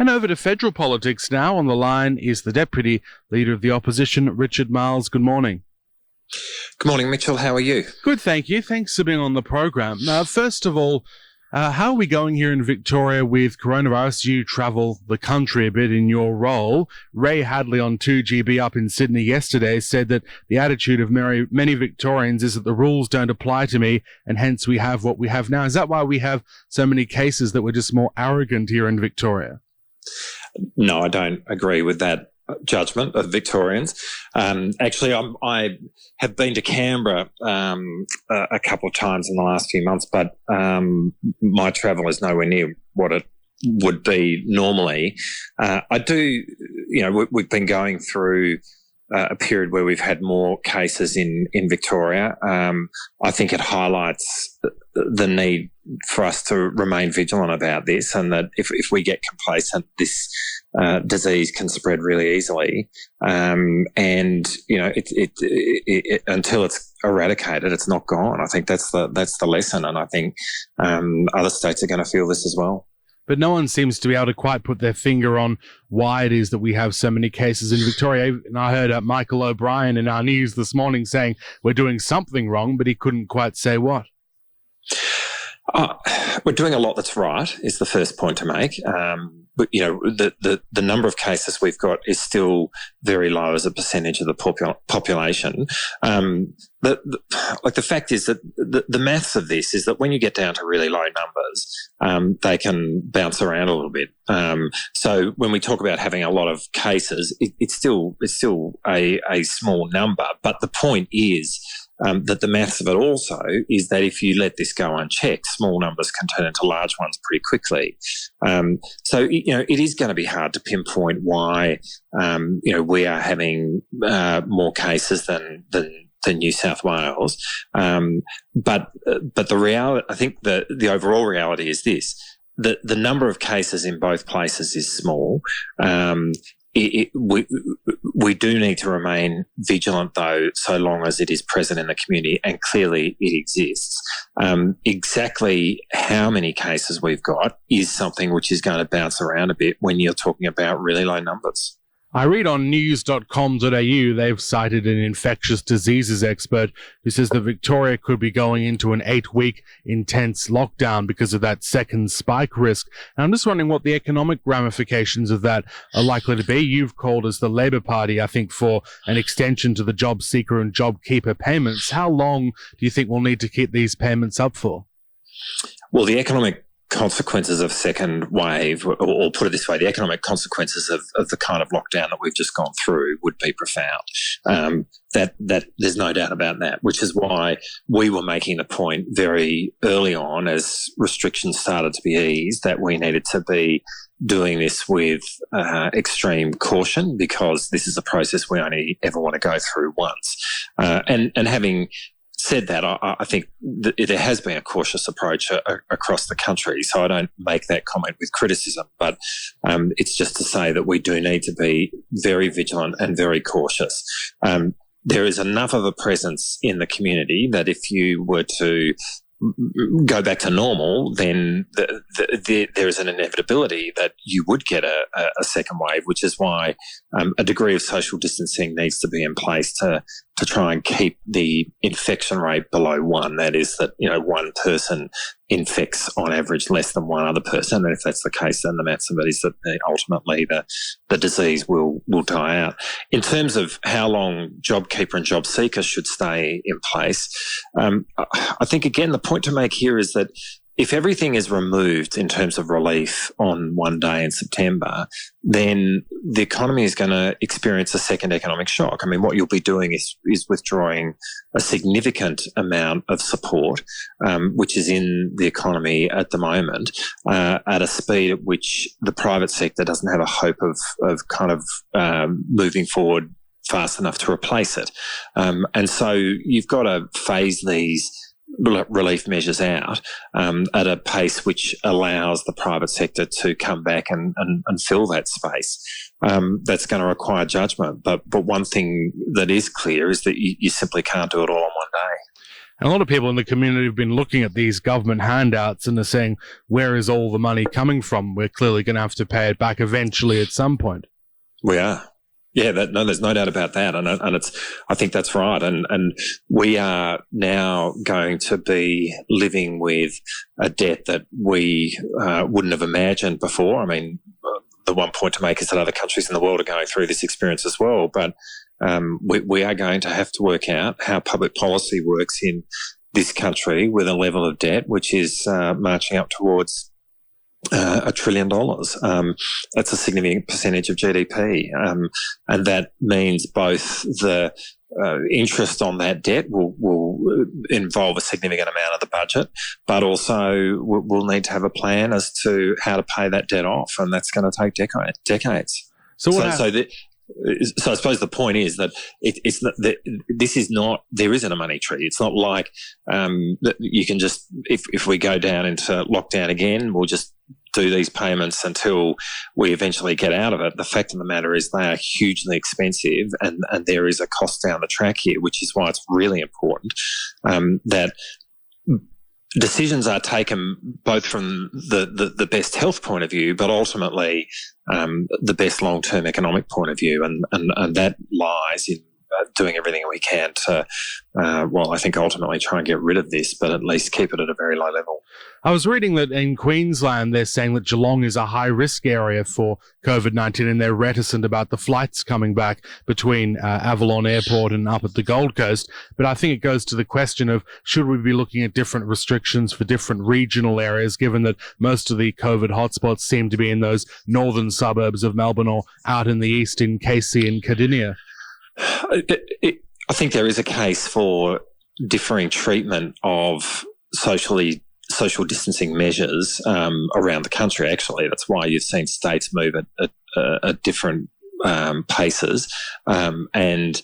And over to federal politics now. On the line is the Deputy Leader of the Opposition, Richard Marles. Good morning. Good morning, Mitchell. How are you? Good, thank you. Thanks for being on the program. First of all, how are we going here in Victoria with coronavirus? You travel the country a bit in your role. Ray Hadley on 2GB up in Sydney yesterday said that the attitude of many Victorians is that the rules don't apply to me, and hence we have what we have now. Is that why we have so many cases, that we're just more arrogant here in Victoria? No, I don't agree with that judgment of Victorians. Actually, I have been to Canberra a couple of times in the last few months, but my travel is nowhere near what it would be normally. I do, we've been going through a period where we've had more cases in Victoria. I think it highlights the need for us to remain vigilant about this, and that if we get complacent, this disease can spread really easily. And until it's eradicated, it's not gone. I think that's the lesson, and I think other states are going to feel this as well. But no one seems to be able to quite put their finger on why it is that we have so many cases in Victoria. And I heard Michael O'Brien in our news this morning saying we're doing something wrong, but he couldn't quite say what. We're doing a lot that's right, is the first point to make. But, the number of cases we've got is still very low as a percentage of the population. The fact is that the maths of this is that when you get down to really low numbers, they can bounce around a little bit. So when we talk about having a lot of cases, it's still a small number. But the point is that the maths of it also is that if you let this go unchecked, small numbers can turn into large ones pretty quickly. So it is going to be hard to pinpoint why we are having more cases than New South Wales. But the reality, I think the overall reality is this: the number of cases in both places is small. We do need to remain vigilant, though, so long as it is present in the community, and clearly it exists. Exactly how many cases we've got is something which is going to bounce around a bit when you're talking about really low numbers. I read on news.com.au they've cited an infectious diseases expert who says that Victoria could be going into an 8-week intense lockdown because of that second spike risk. And I'm just wondering what the economic ramifications of that are likely to be. You've called as the Labor Party, I think, for an extension to the job seeker and job keeper payments. How long do you think we'll need to keep these payments up for? Well, the economic consequences of second wave, or put it this way, the economic consequences of the kind of lockdown that we've just gone through would be profound. That there's no doubt about that, which is why we were making the point very early on, as restrictions started to be eased, that we needed to be doing this with extreme caution, because this is a process we only ever want to go through once. And having said that, I think there has been a cautious approach across the country, so I don't make that comment with criticism, but it's just to say that we do need to be very vigilant and very cautious. There is enough of a presence in the community that if you were to go back to normal, then there is an inevitability that you would get a second wave, which is why a degree of social distancing needs to be in place to try and keep the infection rate below 1. That is that, one person infects on average less than one other person. And if that's the case, then the maths of it is that ultimately the disease will die out. In terms of how long JobKeeper and JobSeeker should stay in place, I think, again, the point to make here is that if everything is removed in terms of relief on one day in September, then the economy is going to experience a second economic shock. I mean, what you'll be doing is withdrawing a significant amount of support, which is in the economy at the moment, at a speed at which the private sector doesn't have a hope of kind of moving forward fast enough to replace it. And so you've got to phase these relief measures out at a pace which allows the private sector to come back and fill that space. That's going to require judgment. But one thing that is clear is that you simply can't do it all on one day. And a lot of people in the community have been looking at these government handouts and are saying, where is all the money coming from? We're clearly going to have to pay it back eventually at some point. We are. Yeah, there's no doubt about that, and I think that's right. And we are now going to be living with a debt that we wouldn't have imagined before. I mean, the one point to make is that other countries in the world are going through this experience as well, but we are going to have to work out how public policy works in this country with a level of debt which is marching up towards $1 trillion. That's a significant percentage of GDP. And that means both the interest on that debt will involve a significant amount of the budget, but also we'll need to have a plan as to how to pay that debt off, and that's going to take decades. So I suppose the point is that there isn't a money tree. It's not like that you can just, if we go down into lockdown again, we'll just do these payments until we eventually get out of it. The fact of the matter is they are hugely expensive, and there is a cost down the track here, which is why it's really important that decisions are taken both from the best health point of view, but ultimately the best long-term economic point of view, and that lies in doing everything we can to, I think ultimately try and get rid of this, but at least keep it at a very low level. I was reading that in Queensland, they're saying that Geelong is a high-risk area for COVID-19, and they're reticent about the flights coming back between Avalon Airport and up at the Gold Coast. But I think it goes to the question of, should we be looking at different restrictions for different regional areas, given that most of the COVID hotspots seem to be in those northern suburbs of Melbourne or out in the east in Casey and Cardinia? I think there is a case for differing treatment of social distancing measures around the country. Actually, that's why you've seen states move at different paces, and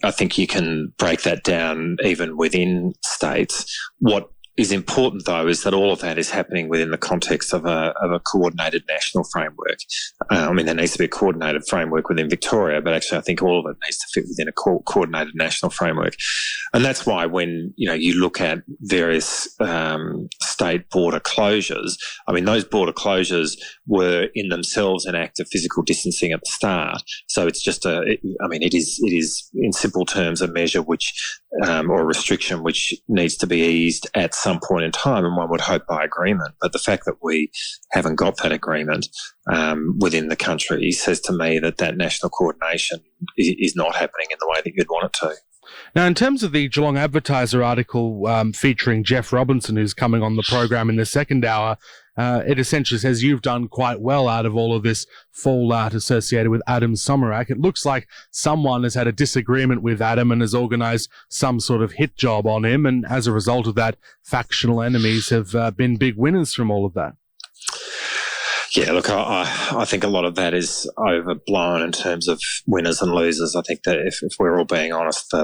I think you can break that down even within states. What is important, though, is that all of that is happening within the context of a coordinated national framework. There needs to be a coordinated framework within Victoria, but actually I think all of it needs to fit within a coordinated national framework. And that's why when, you look at various state border closures, those border closures were in themselves an act of physical distancing at the start. So it's just it is in simple terms a measure which, or a restriction which needs to be eased at some point in time, and one would hope by agreement. But the fact that we haven't got that agreement within the country says to me that national coordination is not happening in the way that you'd want it to. Now, in terms of the Geelong Advertiser article featuring Jeff Robinson, who's coming on the program in the second hour, it essentially says you've done quite well out of all of this fallout associated with Adam Sommerak. It looks like someone has had a disagreement with Adam and has organised some sort of hit job on him, and as a result of that, factional enemies have been big winners from all of that. Yeah, look, I think a lot of that is overblown in terms of winners and losers. I think that if we're all being honest,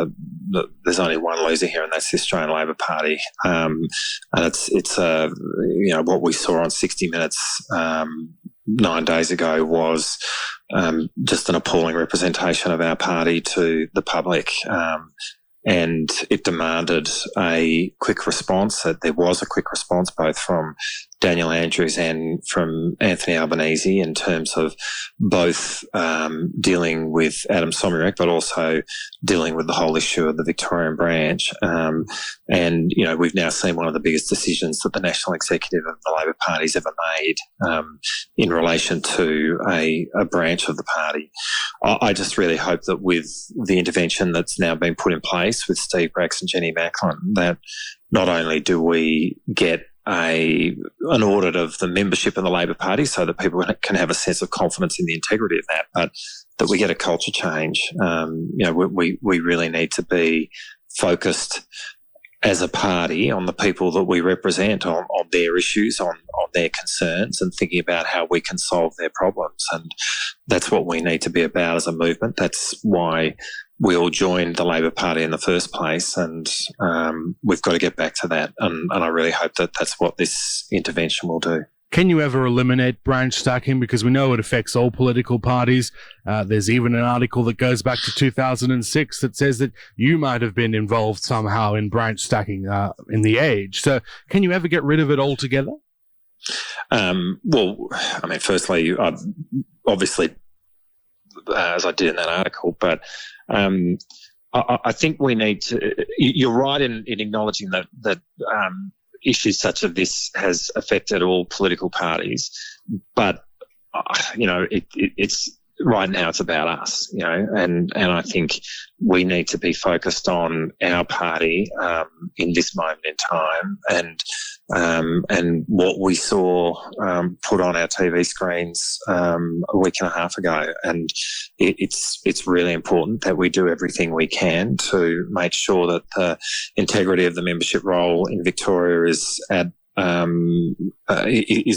there's only one loser here, and that's the Australian Labor Party. And it's what we saw on 60 Minutes 9 days ago was just an appalling representation of our party to the public. And it demanded a quick response. That there was a quick response both from Daniel Andrews and from Anthony Albanese in terms of both dealing with Adam Sommerak, but also dealing with the whole issue of the Victorian branch. And we've now seen one of the biggest decisions that the National Executive of the Labor Party's ever made in relation to a branch of the party. I just really hope that with the intervention that's now been put in place with Steve Bracks and Jenny Macklin, that not only do we get an audit of the membership in the Labor Party so that people can have a sense of confidence in the integrity of that, but that we get a culture change. We really need to be focused as a party on the people that we represent, on their issues, on their concerns, and thinking about how we can solve their problems. And that's what we need to be about as a movement. That's why we all joined the Labor Party in the first place, and we've got to get back to that. And I really hope that that's what this intervention will do. Can you ever eliminate branch stacking? Because we know it affects all political parties. There's even an article that goes back to 2006 that says that you might have been involved somehow in branch stacking in the Age. So can you ever get rid of it altogether? Well, I mean, firstly, obviously, as I did in that article, but I think we need to. You're right in acknowledging that issues such as this has affected all political parties, but it's right now it's about us, and I think we need to be focused on our party in this moment in time, and what we saw put on our TV screens a week and a half ago, and it's really important that we do everything we can to make sure that the integrity of the membership roll in Victoria is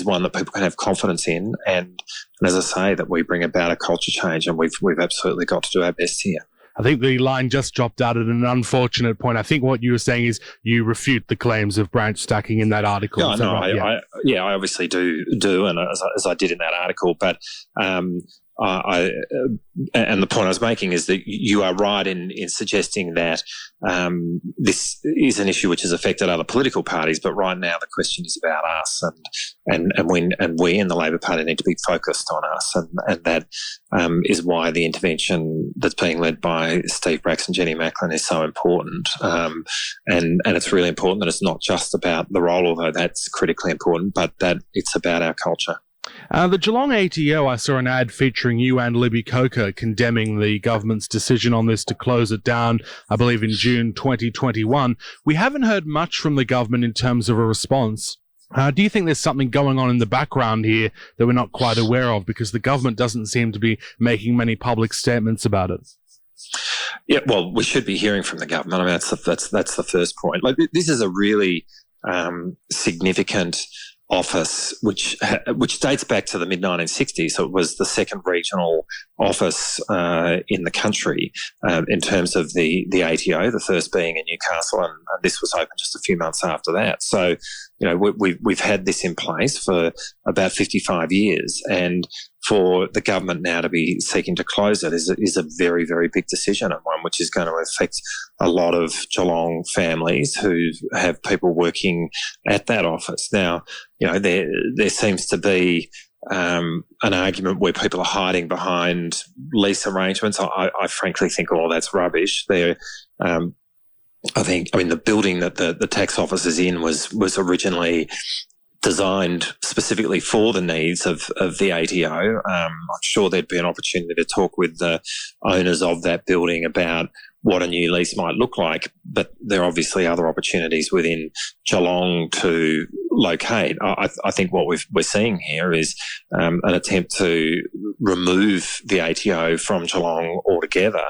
one that people can have confidence in, and as I say, that we bring about a culture change, and we've absolutely got to do our best here. I think the line just dropped out at an unfortunate point. I think what you were saying is you refute the claims of branch stacking in that article. Yeah, no, right? I obviously do, and as I did in that article, but and the point I was making is that you are right in suggesting that this is an issue which has affected other political parties, but right now the question is about us, and we in the Labor Party need to be focused on us, and that is why the intervention that's being led by Steve Bracks and Jenny Macklin is so important, and it's really important that it's not just about the role, although that's critically important, but that it's about our culture. The Geelong ATO, I saw an ad featuring you and Libby Coker condemning the government's decision on this to close it down, I believe in June 2021. We haven't heard much from the government in terms of a response. Do you think there's something going on in the background here that we're not quite aware of, because the government doesn't seem to be making many public statements about it? Yeah, well, we should be hearing from the government. I mean, that's the first point. Like, this is a really significant office, which dates back to the mid-1960s. So it was the second regional office in the country in terms of the ATO, the first being in Newcastle, and this was open just a few months after that. So, we've had this in place for about 55 years, and for the government now to be seeking to close it is a very, very big decision, and one which is going to affect a lot of Geelong families who have people working at that office. Now, there seems to be an argument where people are hiding behind lease arrangements. I frankly think all that's rubbish. The building that the tax office is in was originally designed specifically for the needs of the ATO. I'm sure there'd be an opportunity to talk with the owners of that building about what a new lease might look like, but there are obviously other opportunities within Geelong to locate. I think what we're seeing here is an attempt to remove the ATO from Geelong altogether.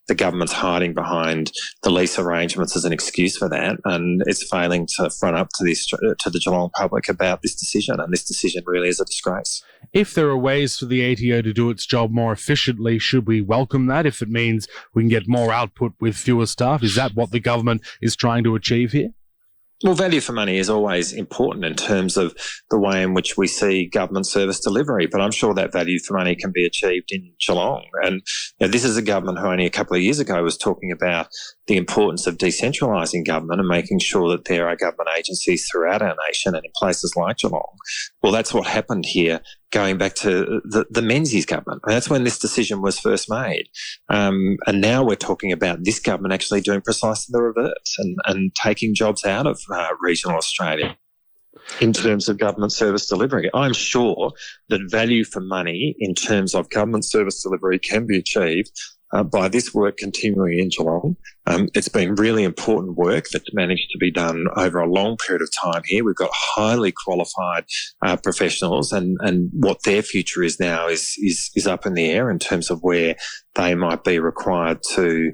The government's hiding behind the lease arrangements as an excuse for that, and it's failing to front up to the Geelong public about this decision, and this decision really is a disgrace. If there are ways for the ATO to do its job more efficiently, should we welcome that if it means we can get more output with fewer staff? Is that what the government is trying to achieve here? Well, value for money is always important in terms of the way in which we see government service delivery, but I'm sure that value for money can be achieved in Geelong. And this is a government who only a couple of years ago was talking about the importance of decentralising government and making sure that there are government agencies throughout our nation and in places like Geelong. Well, that's what happened here going back to the Menzies government. And that's when this decision was first made. And now we're talking about this government actually doing precisely the reverse and taking jobs out of regional Australia in terms of government service delivery. I'm sure that value for money in terms of government service delivery can be achieved by this work continuing in Geelong. It's been really important work that managed to be done over a long period of time here. We've got highly qualified professionals, and what their future is now is up in the air in terms of where they might be required to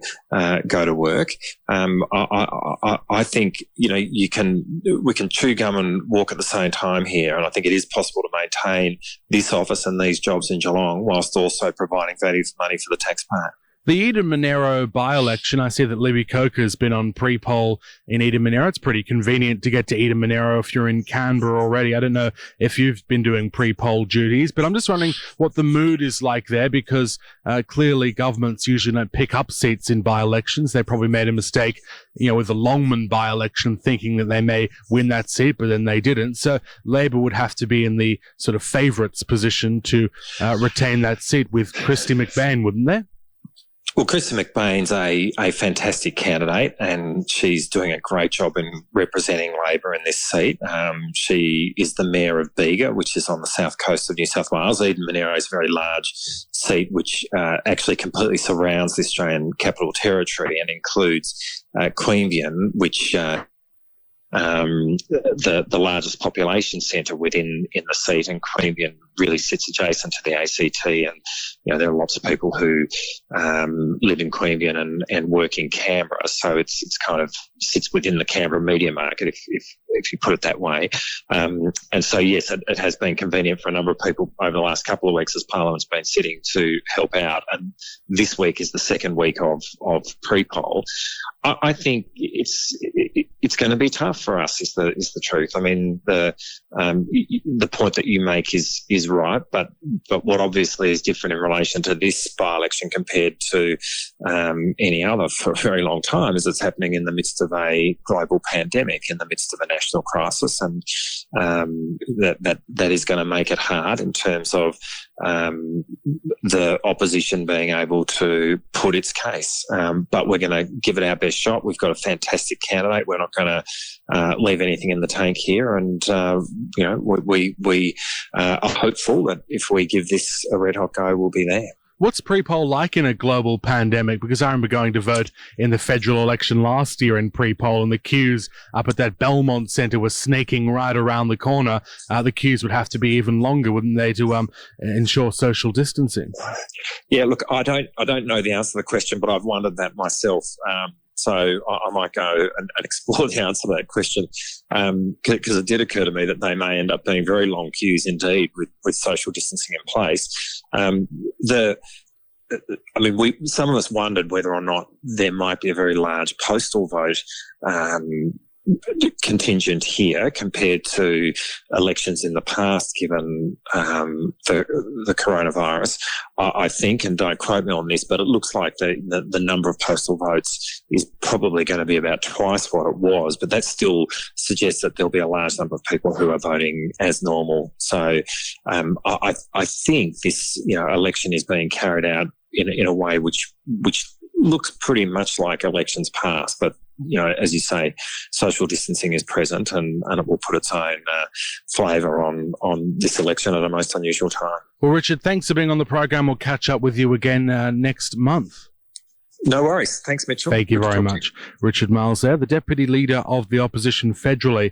go to work. I think we can chew gum and walk at the same time here, and I think it is possible to maintain this office and these jobs in Geelong whilst also providing value for money for the taxpayer. The Eden-Monaro by-election, I see that Libby Coker's been on pre-poll in Eden-Monaro. It's pretty convenient to get to Eden-Monaro if you're in Canberra already. I don't know if you've been doing pre-poll duties, but I'm just wondering what the mood is like there, because clearly governments usually don't pick up seats in by-elections. They probably made a mistake, with the Longman by-election, thinking that they may win that seat, but then they didn't. So Labor would have to be in the sort of favourites position to retain that seat with Christy McBain, wouldn't they? Well, Christy McBain's a fantastic candidate, and she's doing a great job in representing Labor in this seat. She is the Mayor of Bega, which is on the south coast of New South Wales. Eden-Monaro is a very large seat which actually completely surrounds the Australian Capital Territory and includes Queanbeyan, which the largest population centre within the seat, and Queanbeyan really sits adjacent to the ACT, and there are lots of people who live in Queanbeyan and work in Canberra, so it's kind of sits within the Canberra media market, if you put it that way. And so yes, it has been convenient for a number of people over the last couple of weeks as Parliament's been sitting to help out, and this week is the second week of pre-poll. I think it's going to be tough for us. Is the truth. I mean, the point that you make is right, but what obviously is different in relation to this by-election compared to any other for a very long time is it's happening in the midst of a global pandemic, in the midst of a national crisis, and that is going to make it hard in terms of the opposition being able to put its case. But we're going to give it our best shot. We've got a fantastic candidate. We're not going to leave anything in the tank here, and we are hopeful that if we give this a red hot go, we'll be there. What's pre-poll like in a global pandemic? Because I remember going to vote in the federal election last year in pre-poll, and the queues up at that Belmont Centre were snaking right around the corner. The queues would have to be even longer, wouldn't they, to ensure social distancing? Yeah, look, I don't know the answer to the question, but I've wondered that myself. So I might go and explore the answer to that question, because it did occur to me that they may end up being very long queues indeed with social distancing in place. Some of us wondered whether or not there might be a very large postal vote contingent here compared to elections in the past, given the coronavirus. I think, and don't quote me on this, but it looks like the number of postal votes is probably going to be about twice what it was, but that still suggests that there'll be a large number of people who are voting as normal. So I think this election is being carried out in a way which looks pretty much like elections past, but as you say, social distancing is present, and it will put its own flavour on this election at a most unusual time. Well, Richard, thanks for being on the program. We'll catch up with you again next month. No worries. Thanks, Mitchell. Thank you very much. Richard Marles there, the Deputy Leader of the Opposition federally.